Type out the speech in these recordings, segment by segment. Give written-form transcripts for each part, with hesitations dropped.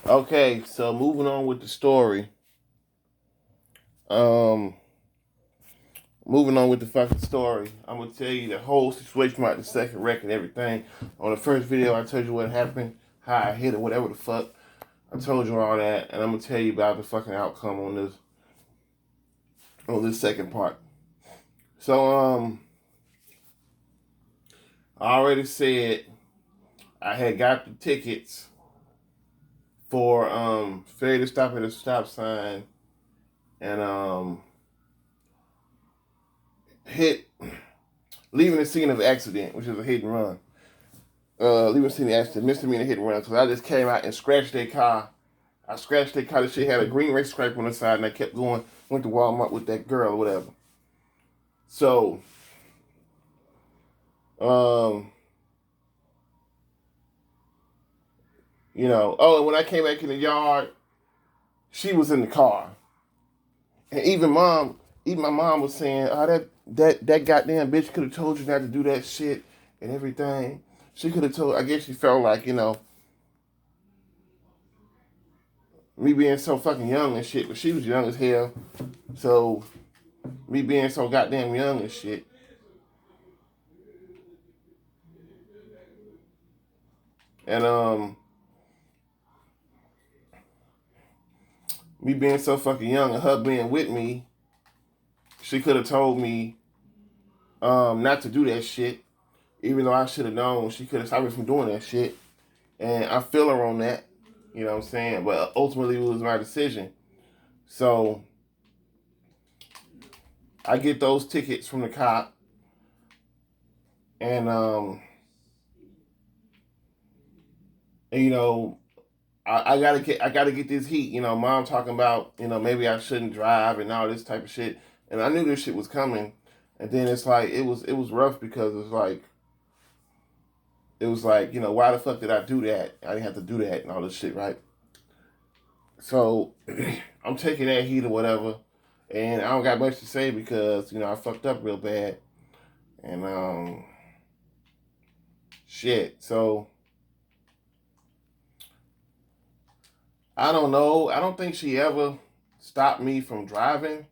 Okay, so moving on with the story. Um, Moving on with the fucking story. I'm gonna tell you the whole situation about the second record and everything. On the first video, I told you what happened, how I hit it, whatever the fuck. I told you all that, and I'm gonna tell you about the fucking outcome on this second part. So I already said I had got the tickets for failure to stop at a stop sign and hit leaving the scene of the accident, which is a hit and run. Leaving the scene of the accident, misdemeanor hit and run, because I just came out and scratched their car. I scratched their car. The shit had a green race stripe on the side, and I kept going. Went to Walmart with that girl or whatever. So, um, oh, and when I came back in the yard, she was in the car. And even my mom was saying, "Oh, that goddamn bitch could have told you not to do that shit and everything. She could have told." I guess she felt like me being so fucking young and shit, but she was young as hell. So me being so goddamn young and shit, and me being so fucking young and her being with me, she could have told me not to do that shit. Even though I should have known, she could have stopped me from doing that shit. And I feel her on that. You know what I'm saying? But ultimately, it was my decision. So I get those tickets from the cop, and and, I gotta get this heat. Mom talking about maybe I shouldn't drive and all this type of shit, and I knew this shit was coming. And then it's like it was rough because it was like why the fuck did I do that? I didn't have to do that and all this shit, right? So I'm taking that heat or whatever, and I don't got much to say because I fucked up real bad, and shit. So I don't know. I don't think she ever stopped me from driving.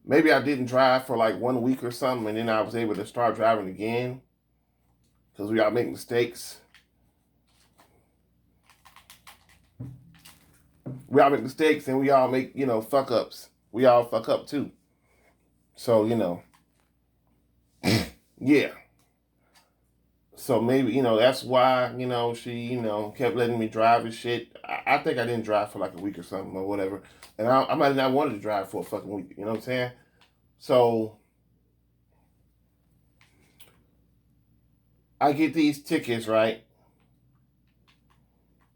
Maybe I didn't drive for like 1 week or something, and then I was able to start driving again because we all make mistakes. We all make mistakes, and we all make fuck ups. We all fuck up too. So yeah. So maybe that's why she kept letting me drive and shit. I think I didn't drive for like a week or something or whatever, and I might not wanted to drive for a fucking week. You know what I'm saying? So I get these tickets, right?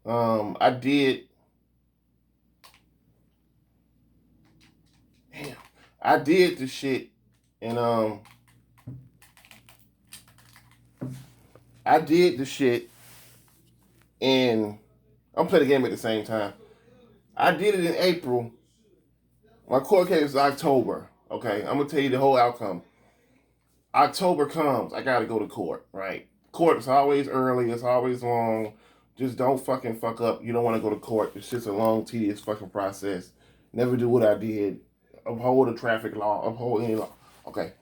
I did. Damn, I did the shit, and I did the shit, and I'm playing the game at the same time. I did it in April. My court case is October. Okay, I'm gonna tell you the whole outcome. October comes, I gotta go to court, right? Court is always early, it's always long. Just don't fucking fuck up. You don't want to go to court. It's just a long, tedious fucking process. Never do what I did. Uphold the traffic law. Uphold any law. Okay.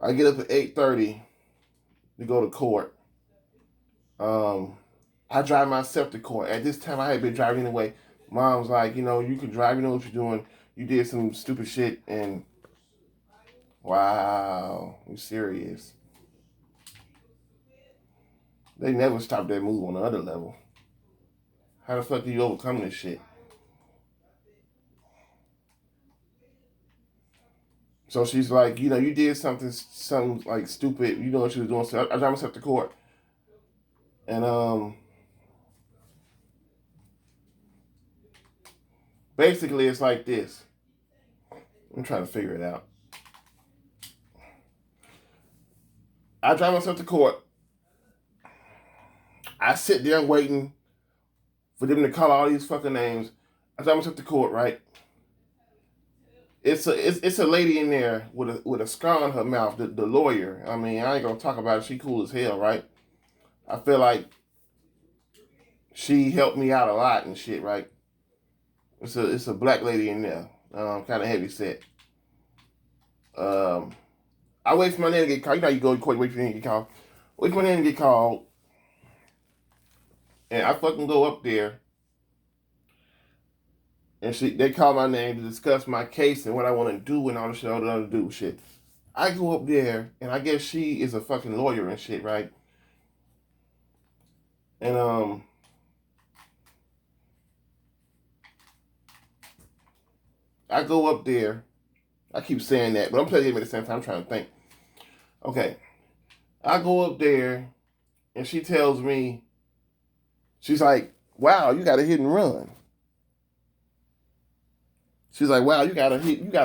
I get up at 8:30 to go to court. Um, I drive myself to court. At this time, I had been driving anyway. Mom's like, you can drive. You know what you're doing. You did some stupid shit, and wow, you serious? They never stopped that move on the other level. How the fuck do you overcome this shit? So she's like, you did something like stupid. You know what she was doing. So I drive myself to court, and basically it's like this. I'm trying to figure it out. I drive myself to court. I sit there waiting for them to call all these fucking names. I drive myself to court, right? It's a lady in there with a scar on her mouth. The lawyer. I mean, I ain't gonna talk about it. She cool as hell, right? I feel like she helped me out a lot and shit, right? It's a black lady in there, kind of heavy set. Um, I wait for my name to get called. You know how you go to court, wait for your name to get called. Wait for my name to get called, and I fucking go up there, and they call my name to discuss my case and what I want to do and all the shit I want to do shit. I go up there, and I guess she is a fucking lawyer and shit, right? And I go up there. I keep saying that, but I'm playing it at the same time. I'm trying to think. Okay, I go up there, and she tells me, she's like, "Wow, you got a hit and run." She's like, "Wow, you got to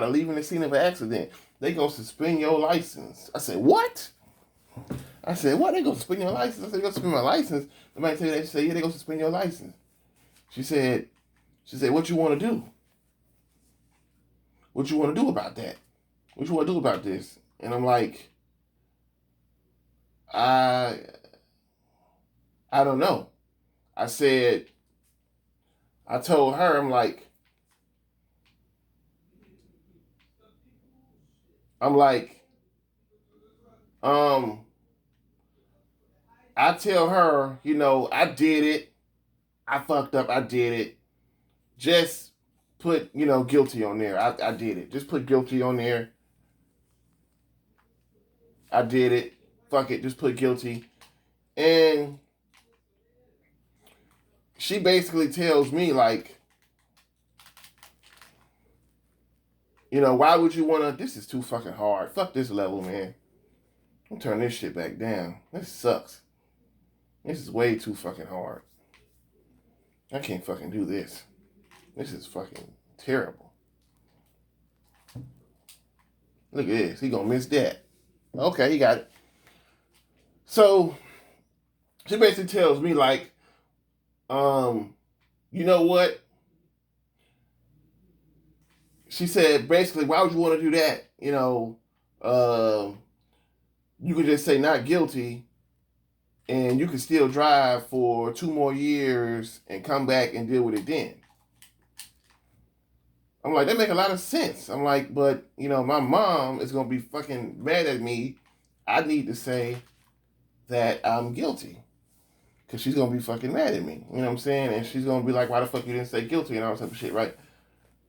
leave in the scene of an accident. They gonna suspend your license." I said, "What?" I said, "What? They gonna suspend your license?" I said, "They gonna suspend my license." The man tell you that. She said, "Yeah, they gonna suspend your license." She said, "What you want to do? What you want to do about that? What you want to do about this?" And I'm like, I I don't know. I said, I told her, I'm like, um, I tell her, I did it. I fucked up. I did it. Just put, guilty on there. I did it. Just put guilty on there. I did it. Fuck it. Just put guilty. And she basically tells me, like, why would you want to? This is too fucking hard. Fuck this level, man. I'm turning this shit back down. This sucks. This is way too fucking hard. I can't fucking do this. This is fucking terrible. Look at this. He gonna miss that. Okay, he got it. So she basically tells me, like, you know what? She said basically, why would you want to do that? You could just say not guilty, and you could still drive for 2 more years and come back and deal with it then. I'm like, that make a lot of sense. I'm like, but my mom is gonna be fucking mad at me. I need to say that I'm guilty. Cause she's gonna be fucking mad at me. You know what I'm saying? And she's gonna be like, why the fuck you didn't say guilty and all that type of shit, right?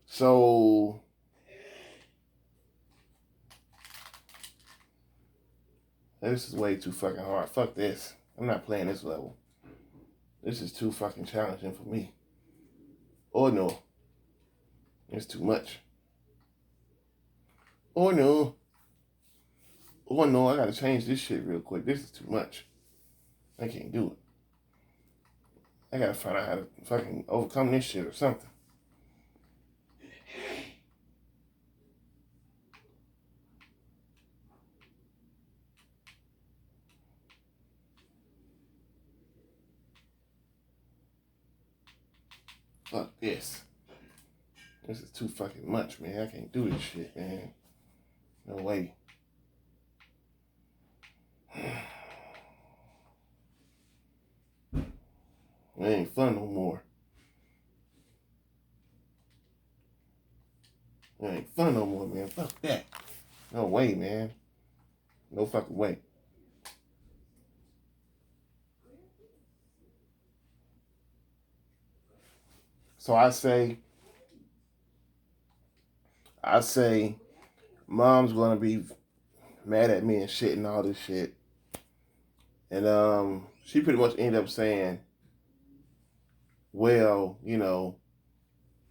So this is way too fucking hard. Fuck this. I'm not playing this level. This is too fucking challenging for me. Or no. It's too much. Or no. Or no, I gotta change this shit real quick. This is too much. I can't do it. I gotta find out how to fucking overcome this shit or something. Fuck this. This is too fucking much, man. I can't do this shit, man. No way. It ain't fun no more. It ain't fun no more, man. Fuck that. No way, man. No fucking way. So I say, mom's gonna be mad at me and shit and all this shit. And she pretty much ended up saying, well,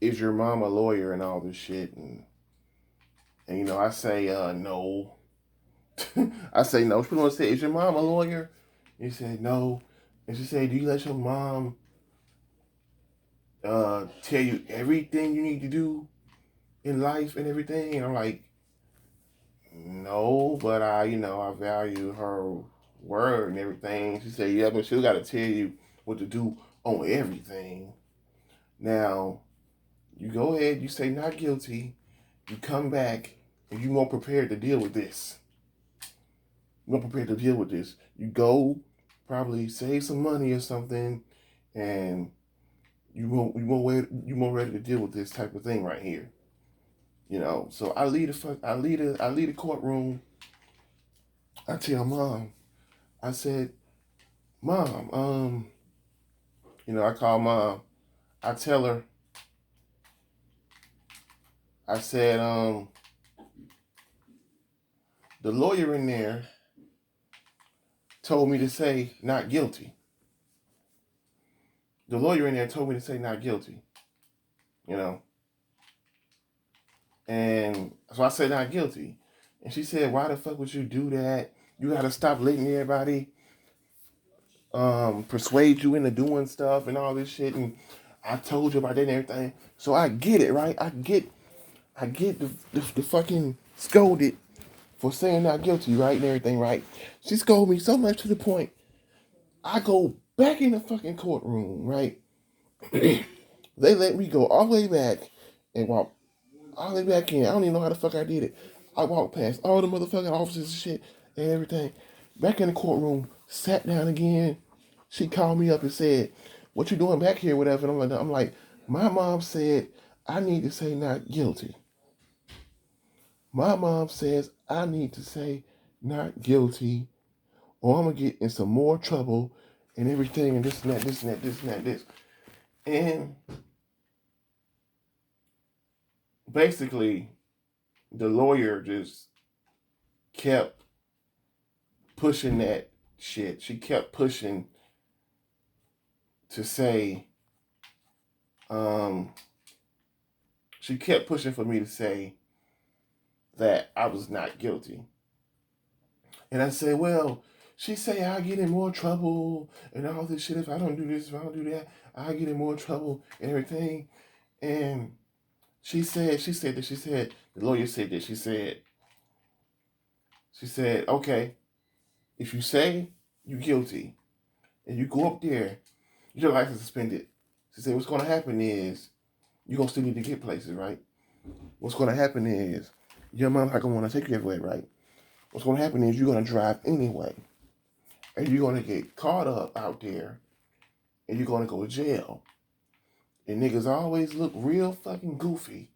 is your mom a lawyer and all this shit? And I say, no. I say no. She pretty much said, is your mom a lawyer? And he said, no. And she said, do you let your mom tell you everything you need to do in life and everything? And I'm like, no, but I value her word and everything. She said, yeah, but she'll got to tell you what to do on everything. Now, you go ahead, you say not guilty, you come back, and you more prepared to deal with this. You're more prepared to deal with this. You go, probably save some money or something, and you won't ready to deal with this type of thing right here. So I leave the courtroom. I tell mom, I said, Mom, I call mom. I tell her, I said, the lawyer in there told me to say not guilty. The lawyer in there told me to say not guilty, you know. And so I said not guilty. And she said, why the fuck would you do that? You gotta stop letting everybody persuade you into doing stuff and all this shit. And I told you about that and everything. So I get it, right? I get the fucking scolded for saying not guilty, right? And everything, right? She scolded me so much to the point I go back in the fucking courtroom, right? They let me go all the way back and walk all the way back in. I don't even know how the fuck I did it. I walked past all the motherfucking officers and shit and everything. Back in the courtroom, sat down again. She called me up and said, "What you doing back here?" Whatever. And I'm like, my mom said I need to say not guilty. My mom says I need to say not guilty, or I'm gonna get in some more trouble and everything, and this and that, this and that, this and that, this. And basically, the lawyer just kept pushing that shit. She kept pushing to say, um, she kept pushing for me to say that I was not guilty. And I said, well, she say I get in more trouble and all this shit if I don't do this, if I don't do that, I get in more trouble and everything. And the lawyer said that she said, okay, if you say you guilty and you go up there, your license suspended. She said, what's going to happen is you're going to still need to get places, right? What's going to happen is your mom's not going to want to take you everywhere, right? What's going to happen is you're going to drive anyway. And you're going to get caught up out there. And you're going to go to jail. And niggas always look real fucking goofy.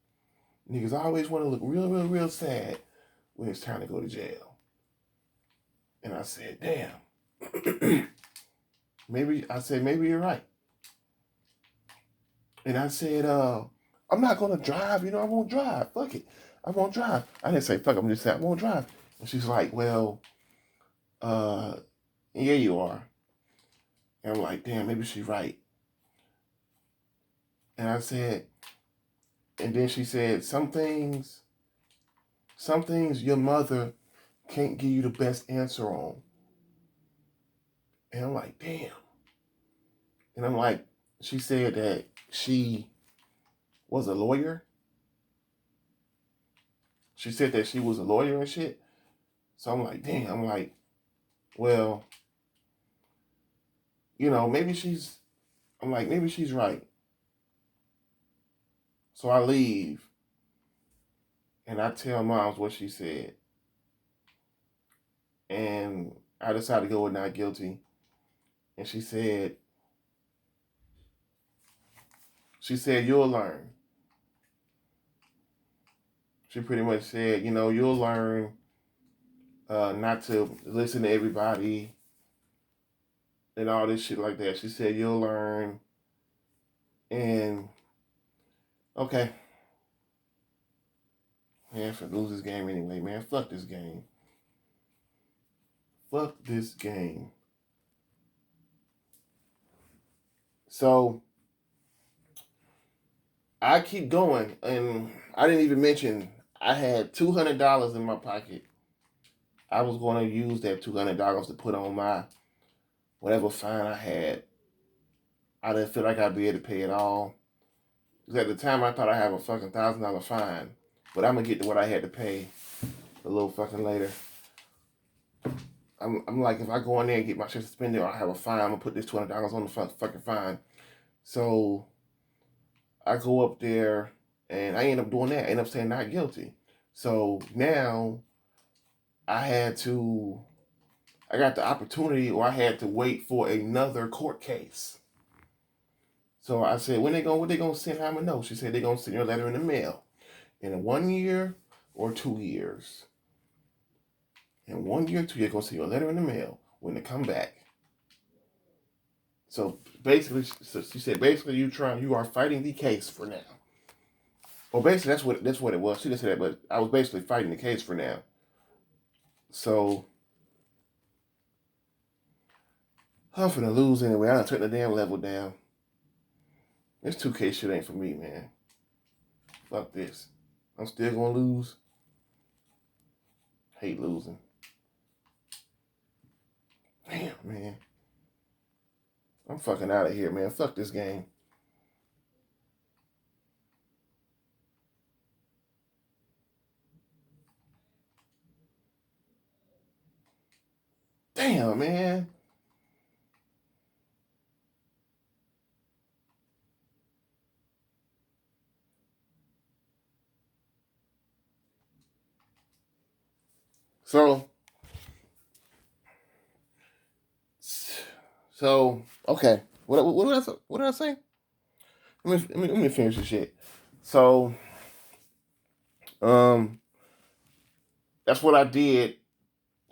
Niggas always want to look real, real, real sad when it's time to go to jail. And I said, damn. maybe you're right. And I said, I'm not going to drive. I won't drive. Fuck it. I won't drive. I didn't say fuck it. I'm just saying I won't drive. And she's like, well, yeah, you are. And I'm like, damn, maybe she's right. And I said, and then she said, some things your mother can't give you the best answer on. And I'm like, damn. And I'm like, she said that she was a lawyer. She said that she was a lawyer and shit. So I'm like, damn. I'm like, well, maybe she's right. So I leave and I tell moms what she said. And I decided to go with not guilty. And she said, you'll learn. She pretty much said, you'll learn not to listen to everybody and all this shit like that. She said, you'll learn. And, okay. Man, if I lose this game anyway, man, fuck this game. Fuck this game. So, I keep going, and I didn't even mention I had $200 in my pocket. I was going to use that $200 to put on my whatever fine I had. I didn't feel like I'd be able to pay it all. Because at the time, I thought I had a fucking $1,000 fine. But I'm going to get to what I had to pay a little fucking later. I'm like, if I go in there and get my shit suspended or I have a fine, I'm going to put this $200 on the fucking fine. So I go up there and I end up doing that. I end up saying not guilty. So now I got the opportunity, or I had to wait for another court case. So I said, what they gonna send him a note? She said they're gonna send your letter in the mail in 1 year or 2 years. In 1 year or 2 years, gonna send you a letter in the mail when they come back. So basically, she said, basically you are fighting the case for now. Well, basically that's what it was. She didn't say that, but I was basically fighting the case for now. So I'm finna lose anyway. I done took the damn level down. This 2K shit ain't for me, man. Fuck this. I'm still gonna lose. Hate losing. Damn, man. I'm fucking out of here, man. Fuck this game. Damn, man. So okay. What did I say? Let me finish this shit. So that's what I did.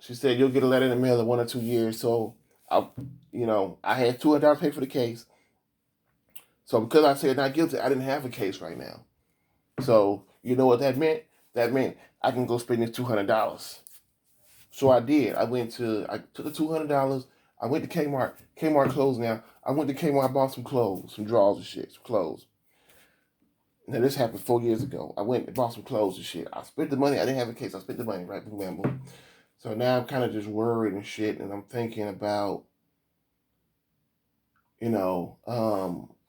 She said you'll get a letter in the mail in 1 or 2 years. So I had $200 paid for the case. So because I said not guilty, I didn't have a case right now. So you know what that meant? That meant I can go spend this $200. So I did. I took the $200. I went to Kmart. Kmart closed now. I went to Kmart. I bought some clothes, some drawers and shit, some clothes. Now this happened 4 years ago. I went and bought some clothes and shit. I spent the money. I didn't have a case. I spent the money, right? Boom, bam, boom. So now I'm kind of just worried and shit, and I'm thinking about, I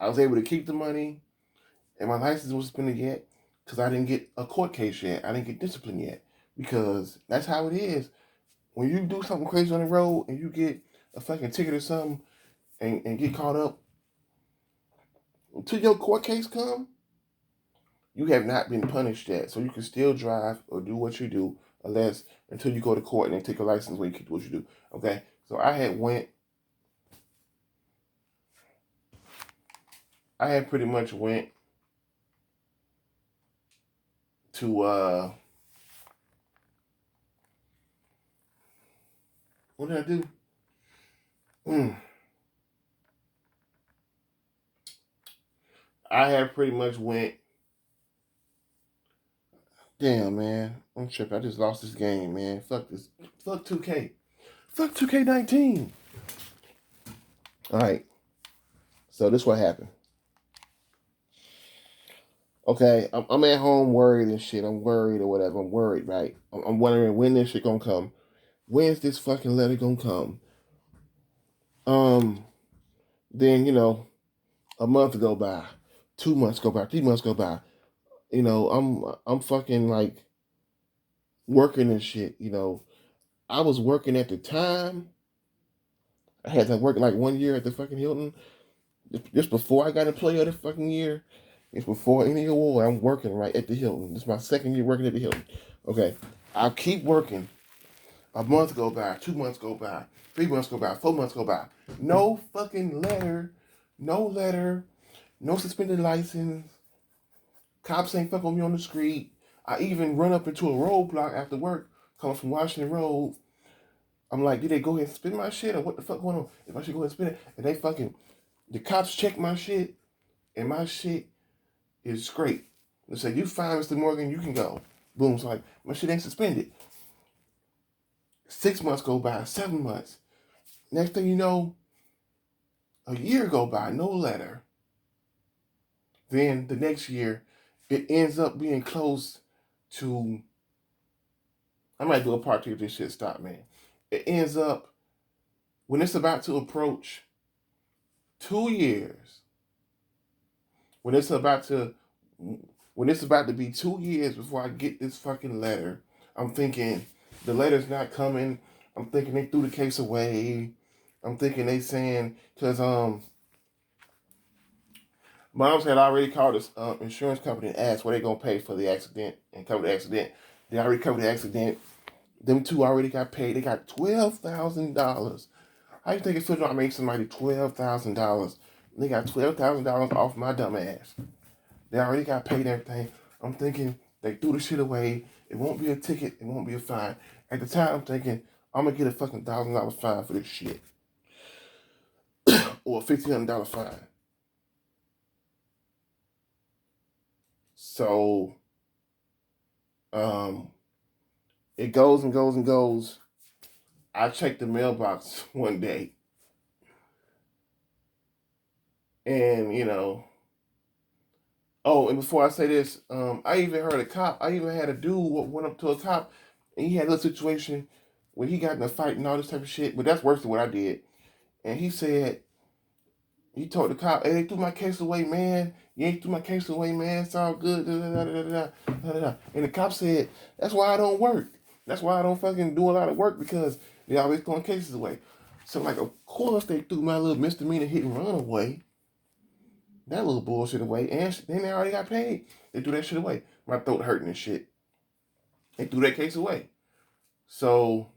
was able to keep the money, and my license was suspended yet because I didn't get a court case yet. I didn't get discipline yet because that's how it is. When you do something crazy on the road and you get a fucking ticket or something and get caught up, until your court case come, you have not been punished yet. So you can still drive or do what you do until you go to court and they take your license when you do what you do. Okay? So I had pretty much went to what did I do? I had pretty much went. Damn, man, I'm tripping. I just lost this game, man. Fuck this. Fuck 2K. Fuck 2K19. All right. So this what happened. Okay, I'm at home worried and shit. I'm worried or whatever. I'm worried, right? I'm wondering when this shit gonna come. When's this fucking letter gonna come? Then a month go by, 2 months go by, 3 months go by. I'm fucking like working and shit. I was working at the time. I had to work like 1 year at the fucking Hilton. Just before I got employee of the fucking year. It's before any award. I'm working right at the Hilton. This is my second year working at the Hilton. Okay. I'll keep working. A month go by, 2 months go by, 3 months go by, 4 months go by. No fucking letter. No letter. No suspended license. Cops ain't fucking me on the street. I even run up into a roadblock after work coming from Washington Road. I'm like, did they go ahead and spin my shit or what the fuck going on? If I should go ahead and spin it, and the cops check my shit, and my shit is great. They say, you fine, Mr. Morgan, you can go. Boom, it's like, my shit ain't suspended. 6 months go by, 7 months. Next thing you know, a year go by, no letter. Then the next year, it ends up being close to, I might do a part two if this shit stop, man. It ends up, when it's about to approach 2 years, when it's about to be 2 years before I get this fucking letter, I'm thinking the letter's not coming. I'm thinking they threw the case away. I'm thinking they saying, because Moms had already called this insurance company and asked what they gonna pay for the accident and cover the accident. They already covered the accident. Them two already got paid. They got $12,000. How you think it feels to make somebody $12,000 They got $12,000 off my dumb ass. They already got paid everything. I'm thinking they threw the shit away. It won't be a ticket. It won't be a fine. At the time, I'm thinking I'm gonna get a fucking $1,000 fine for this shit, or a $1,500 fine. So, it goes and goes and goes. I checked the mailbox one day, and oh, and before I say this, I even heard a cop. I even had a dude went up to a cop, and he had a little situation where he got in a fight and all this type of shit. But that's worse than what I did. And he told the cop, "Hey, they threw my case away, man. You ain't threw my case away, man. It's all good." Da, da, da, da, da, da, da, da. And the cop said, "That's why I don't work. That's why I don't fucking do a lot of work, because they always throwing cases away." So, like, of course they threw my little misdemeanor hit and run away. That little bullshit away, and then they already got paid. They threw that shit away. My throat hurting and shit. They threw that case away. So,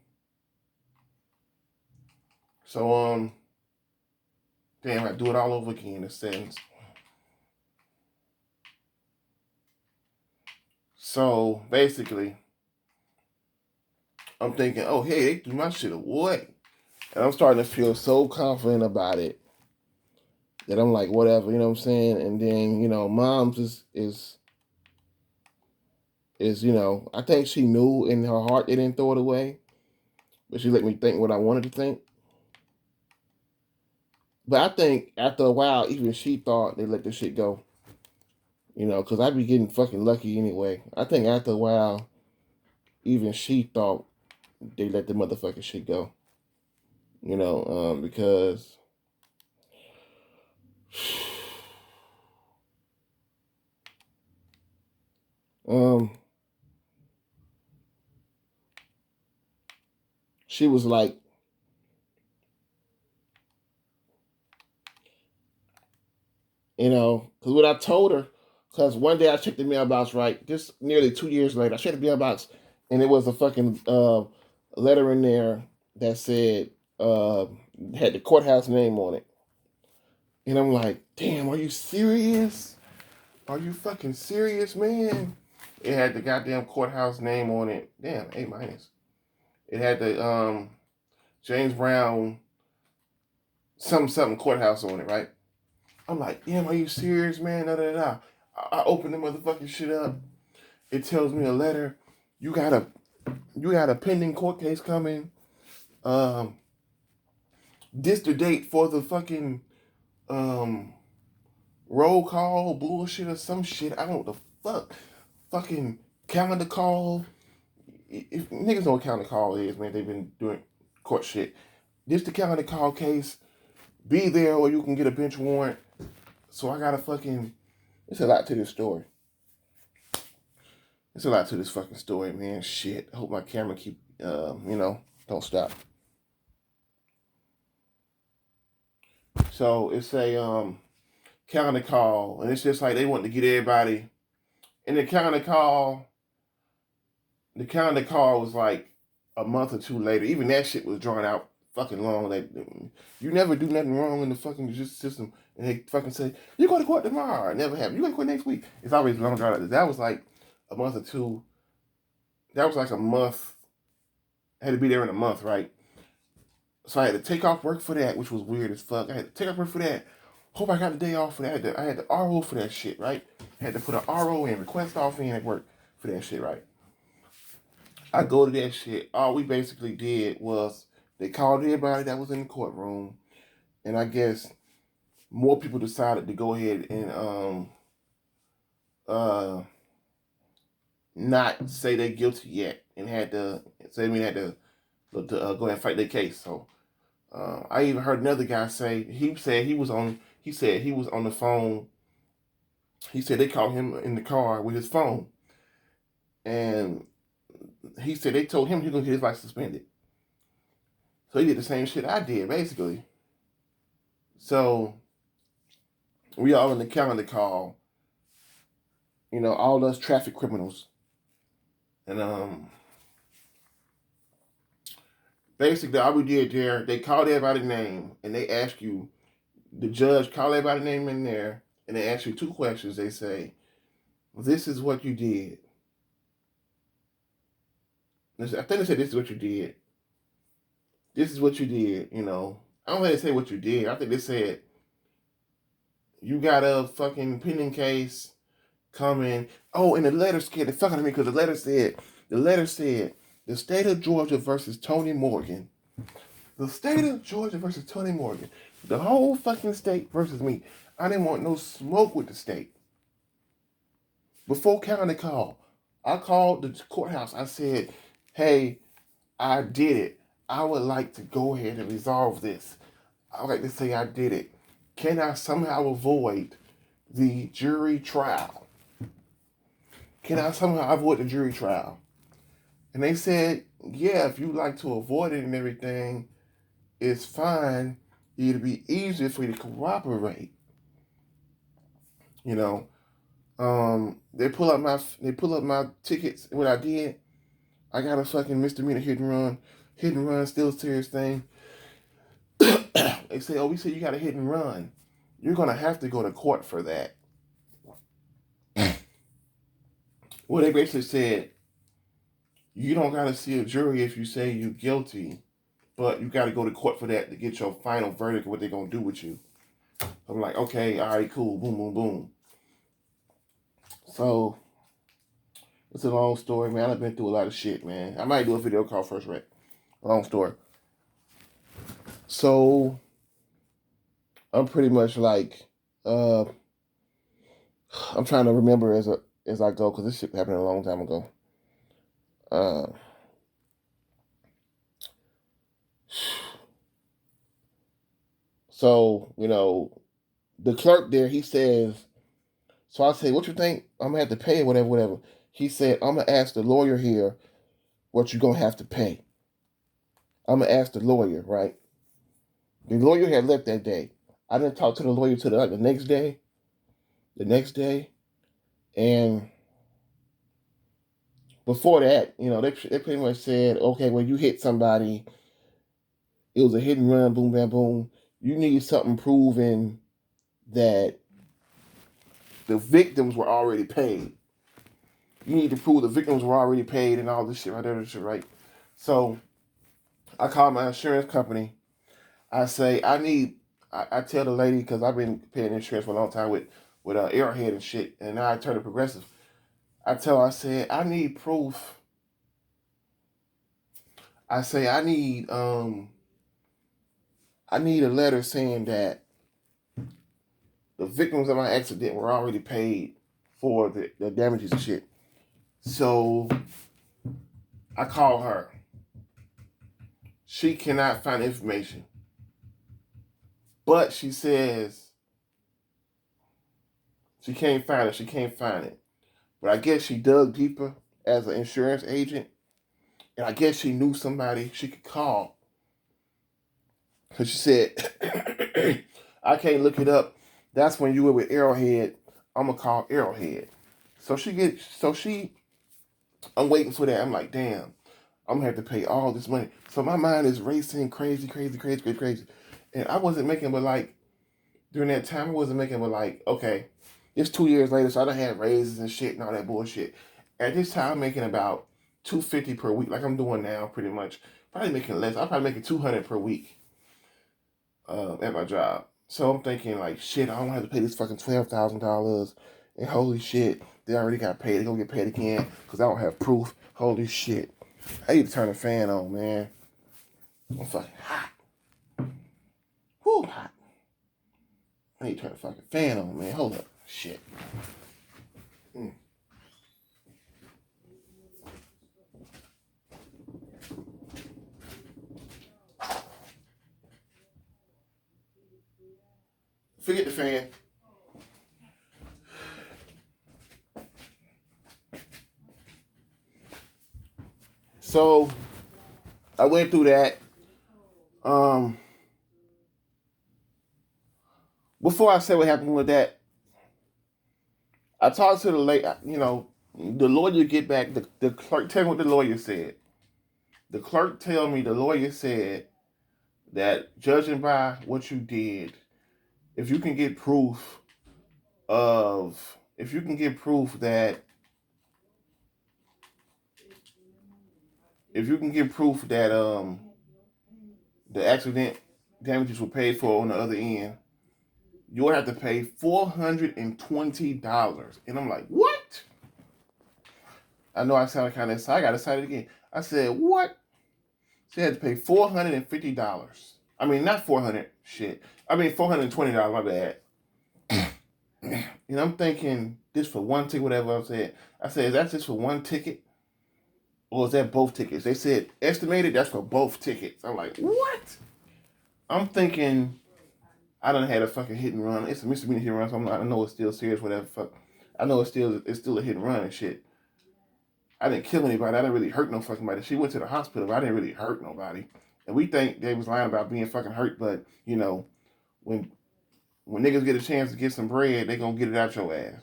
so damn, I do it all over again in a sense. So basically, I'm thinking, oh hey, they threw my shit away, and I'm starting to feel so confident about it that I'm like, whatever, you know what I'm saying? And then mom's is I think she knew in her heart they didn't throw it away, but she let me think what I wanted to think. But I think after a while, even she thought they let the shit go. Because I'd be getting fucking lucky anyway. I think after a while, even she thought they let the motherfucking shit go. Because she was like, because what I told her, because one day I checked the mailbox, right, just nearly 2 years later, I checked the mailbox, and it was a fucking letter in there that said, had the courthouse name on it. And I'm like, damn, are you serious? Are you fucking serious, man? It had the goddamn courthouse name on it. Damn, A minus. It had the James Brown something courthouse on it, right? I'm like, damn, are you serious, man? Da da da. I open the motherfucking shit up. It tells me a letter. You got a pending court case coming. This the date for the fucking roll call bullshit or some shit. I don't know what the fuck. Fucking calendar call. If niggas know what calendar call is, man, they've been doing court shit. This the calendar call case. Be there or you can get a bench warrant. So I got a fucking. It's a lot to this story. It's a lot to this fucking story, man. Shit. I hope my camera keep, don't stop. So it's a calendar call, and it's just like they want to get everybody. And the calendar call was like a month or two later. Even that shit was drawn out fucking long. Like, you never do nothing wrong in the fucking justice system, and they fucking say you go to court tomorrow. It never happened. You go to court next week. It's always long drawn out. That was like a month or two. That was like a month. I had to be there in a month, right? So I had to take off work for that, which was weird as fuck. I had to take off work for that. Hope I got the day off for that. I had the RO for that shit, right? I had to put an RO in, request off in at work for that shit, right? I go to that shit. All we basically did was they called everybody that was in the courtroom, and I guess more people decided to go ahead and uh not say they're guilty yet, and had to say we had to go ahead and fight their case. So I even heard another guy say he said he was on. He said he was on the phone. He said they called him in the car with his phone, and he said they told him he was gonna get his life suspended. So he did the same shit I did, basically. So we all in the calendar call, all those traffic criminals, and basically all we did there, they called everybody's name and they asked you, The judge called everybody's name in there, and they ask you 2 questions. They say, "This is what you did." I think they said, "This is what you did. This is what you did." You know, I don't think they say what you did. I think they said, "You got a fucking pending case coming." Oh, and the letter scared the fuck out of me because the letter said, the state of Georgia versus Tony Morgan. The state of Georgia versus Tony Morgan. The whole fucking state versus me. I didn't want no smoke with the state. Before county call, I called the courthouse. I said, "Hey, I did it. I would like to go ahead and resolve this. I would like to say I did it. Can I somehow avoid the jury trial? Can I somehow avoid the jury trial?" And they said, "Yeah, if you like to avoid it and everything, it's fine. It'll be easier for you to cooperate." You know, they pull up my tickets. What I did, I got a fucking misdemeanor hit and run, still serious thing. They say, "Oh, we say you got a hit and run. You're gonna have to go to court for that." Well, they basically said, "You don't gotta see a jury if you say you're guilty, but you gotta go to court for that to get your final verdict of what they're gonna do with you." I'm like, okay, all right, cool, boom, boom, boom. So it's a long story, man. I've been through a lot of shit, man. I might do a video called First Wreck. Long story. So I'm pretty much like, I'm trying to remember as I go because this shit happened a long time ago. So you know, the clerk there, he says. So I say, "What you think? I'm gonna have to pay, whatever, whatever." He said, "I'm gonna ask the lawyer here what you're gonna have to pay." I'm gonna ask the lawyer, right? The lawyer had left that day. I didn't talk to the lawyer till the next day. The next day, and before that, you know, they pretty much said, "Okay, when you hit somebody, it was a hit and run, boom, bam, boom. You need something proving that the victims were already paid. You need to prove the victims were already paid and all this shit, right? So I called my insurance company. I say, I tell the lady, because I've been paying insurance for a long time with Arrowhead and shit, and now I turn to Progressive. I said, "I need proof." I say, I need a letter saying that the victims of my accident were already paid for the damages and shit. So I call her. She cannot find information. But she says she can't find it. She can't find it. But I guess she dug deeper as an insurance agent. And I guess she knew somebody she could call. Because she said, "I can't look it up. That's when you were with Arrowhead. I'm going to call Arrowhead." I'm waiting for that. I'm like, damn, I'm going to have to pay all this money. So my mind is racing crazy. And I wasn't making but like, during that time, I wasn't making but like, okay, it's 2 years later, so I done had raises and shit and all that bullshit. At this time, I'm making about $250 per week, like I'm doing now, pretty much. Probably making less. I'm probably making $200 per week at my job. So I'm thinking like, shit, I don't have to pay this fucking $12,000. And holy shit, they already got paid. They gonna get paid again because I don't have proof. Holy shit, I need to turn the fan on, man. I'm fucking hot. Whoo, hot. I need to turn the fucking fan on, man. Hold up, shit. Forget the fan. So I went through that. Before I say what happened with that, I talked to the late, you know, the lawyer get back. The clerk tell me what the lawyer said. The clerk tell me the lawyer said that judging by what you did, if you can get proof of, if you can get proof that, if you can get proof that the accident damages were paid for on the other end, you'll have to pay $420. And I'm like, what? I know I sounded kind of excited. I got excited again. I said, what? She had to pay $450. I mean, not 400, shit. I mean, $420, my bad. And I'm thinking, this for one ticket, whatever I said. I said, is that just for one ticket? Or is that both tickets? They said, estimated, that's for both tickets. I'm like, what? I'm thinking, I done had a fucking hit and run. It's a misdemeanor hit and run, so I know it's still serious, whatever. Fuck. I know it's still a hit and run and shit. I didn't kill anybody. I didn't really hurt no fucking body. She went to the hospital, but I didn't really hurt nobody. And we think they was lying about being fucking hurt, but you know, when niggas get a chance to get some bread, they gonna get it out your ass.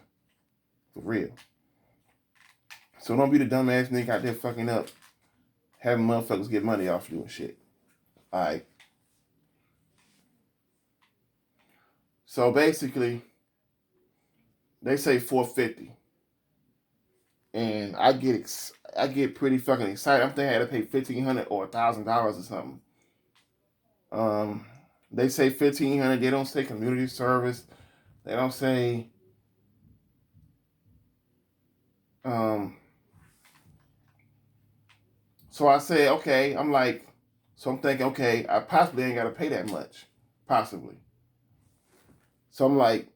For real. So don't be the dumbass nigga out there fucking up, having motherfuckers get money off you and shit. Alright. So basically, they say $450. And I get pretty fucking excited. I'm thinking I had to pay $1,500 or $1,000 or something. They say $1,500. They don't say community service. They don't say So I say, okay. I'm like, so I'm thinking, okay, I possibly ain't got to pay that much, possibly. So I'm like,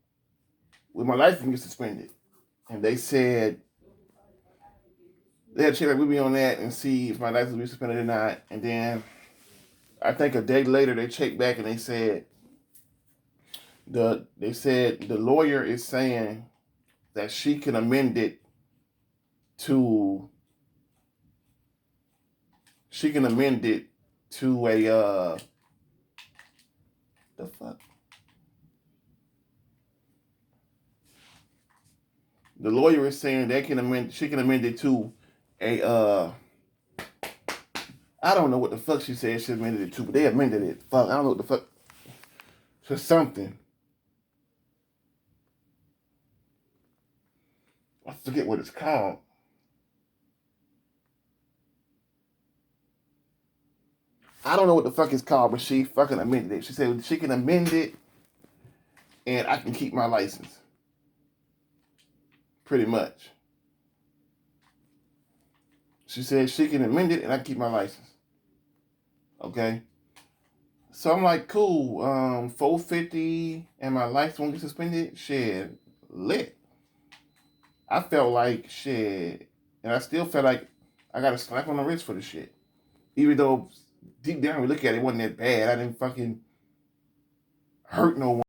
will my license get suspended? And they said they had to check like we be on that and see if my license will be suspended or not. And then I think a day later they checked back and they said the lawyer is saying that she can amend it to a the fuck. The lawyer is saying she can amend it to a I don't know what the fuck she said she amended it to, but they amended it. Fuck, I don't know what the fuck. To something. I forget what it's called. I don't know what the fuck it's called, but she fucking amended it. She said she can amend it and I can keep my license. Pretty much. She said she can amend it and I can keep my license. Okay? So I'm like, cool, $450 and my license won't get suspended? Shit, lit. I felt like shit. And I still felt like I got a slap on the wrist for the shit. Even though deep down we look at it, it wasn't that bad. I didn't fucking hurt no one.